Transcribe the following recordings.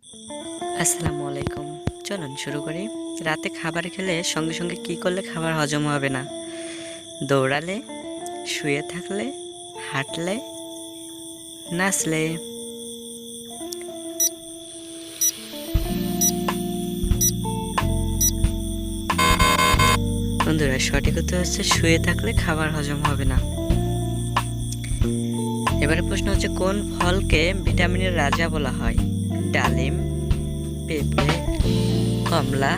আসসালামু আলাইকুম। চলুন শুরু করি। রাতে খাবার খেলে সঙ্গে সঙ্গে কি করলে খাবার হজম হবে না? দৌড়ালে, শুয়ে থাকলে, হাঁটলে, নাচলে। বন্ধুরা, সঠিক উত্তর হচ্ছে শুয়ে থাকলে খাবার হজম হবে না। এবারে প্রশ্ন হচ্ছে, কোন ফলকে ভিটামিনের রাজা বলা হয়? ডালিম, পেঁপে, কমলা,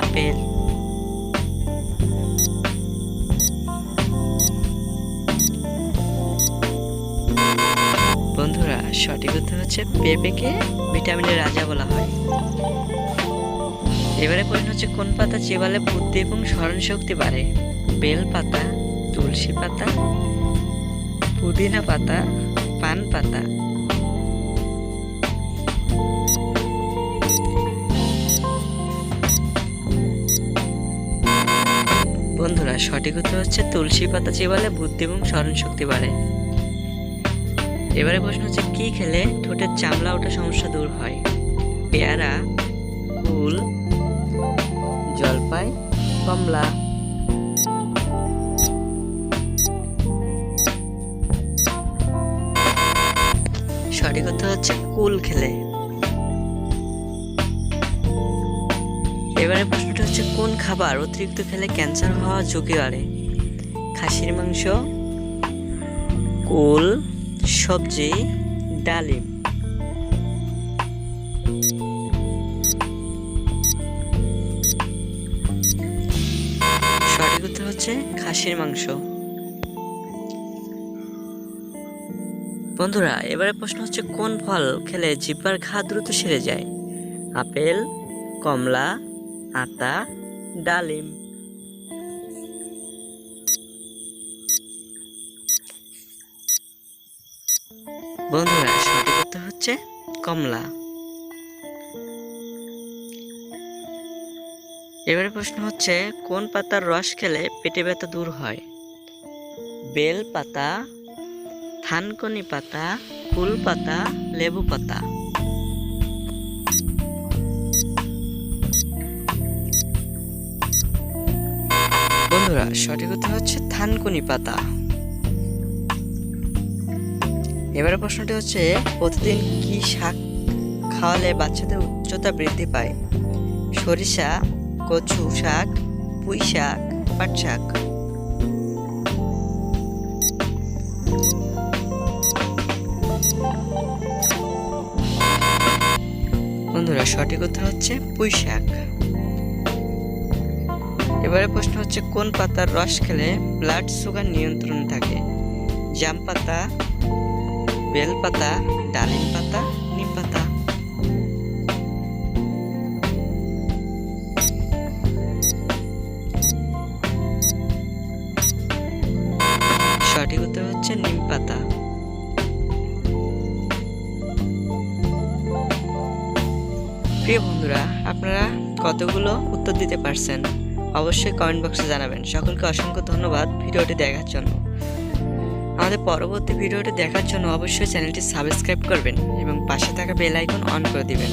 আপেল। বন্ধুরা, সঠিক উত্তর হচ্ছে পেঁপেকে ভিটামিনের রাজা বলা হয়। এবারে প্রশ্ন হচ্ছে, কোন পাতা চিবালে বুদ্ধি এবং স্মরণ শক্তি বাড়ে? বেল পাতা, তুলসী পাতা, পুদিনা পাতা, পান পাতা। বন্ধুরা, সঠিক উত্তর হচ্ছে তুলসী পাতা চিবালে বুদ্ধি এবং স্মরণ শক্তি বাড়ে। এবারে প্রশ্ন হচ্ছে, কি খেলে ঠোঁটের চামড়া ওঠা সমস্যা দূর হয়? পেয়ারা, কুল, জলপাই, কমলা। সঠিক উত্তর হচ্ছে কুল খেলে। এবারে প্রশ্নটা হচ্ছে, কোন খাবার অতিরিক্ত খেলে ক্যান্সার হওয়ার ঝুঁকি বাড়ে? খাসির মাংস, কুল, সবজি, ডালিম। সঠিক উত্তর হচ্ছে খাসির মাংস। বন্ধুরা, এবারে প্রশ্ন হচ্ছে, কোন ফল খেলে জিহ্বার ঘা দ্রুত সেরে যায়? আপেল, কমলা, আতা, ডালিম। বন্ধুরা, সঠিক উত্তর হচ্ছে কমলা। এবারে প্রশ্ন হচ্ছে, কোন পাতার রস খেলে পেটে ব্যথা দূর হয়? বেল পাতা, থানকুনি পাতা, কুল পাতা, লেবু পাতা। বন্ধুরা, সঠিক উত্তর হচ্ছে থানকুনি পাতা। এবারে প্রশ্নটি হচ্ছে, প্রতিদিন কি শাক খাওয়ালে বাচ্চাদের উচ্চতা বৃদ্ধি পায়? সরিষা, কচু শাক, পুঁই শাক, পাট শাক। বন্ধুরা, সঠিক উত্তর হচ্ছে পুঁই শাক। এবারে প্রশ্ন হচ্ছে, কোন পাতার রস খেলে ব্লাড সুগার নিয়ন্ত্রণে থাকে? জাম পাতা, বেল পাতা, ডালিম পাতা, নিম পাতা। সঠিক উত্তর হচ্ছে নিম পাতা। প্রিয় বন্ধুরা, আপনারা কতগুলো উত্তর দিতে পারছেন অবশ্যই কমেন্ট বক্সে জানাবেন। সকলকে অসংখ্য ধন্যবাদ ভিডিওটি দেখার জন্য। আমাদের পরবর্তী ভিডিওটি দেখার জন্য অবশ্যই চ্যানেলটি সাবস্ক্রাইব করবেন এবং পাশে থাকা বেল আইকন অন করে দিবেন।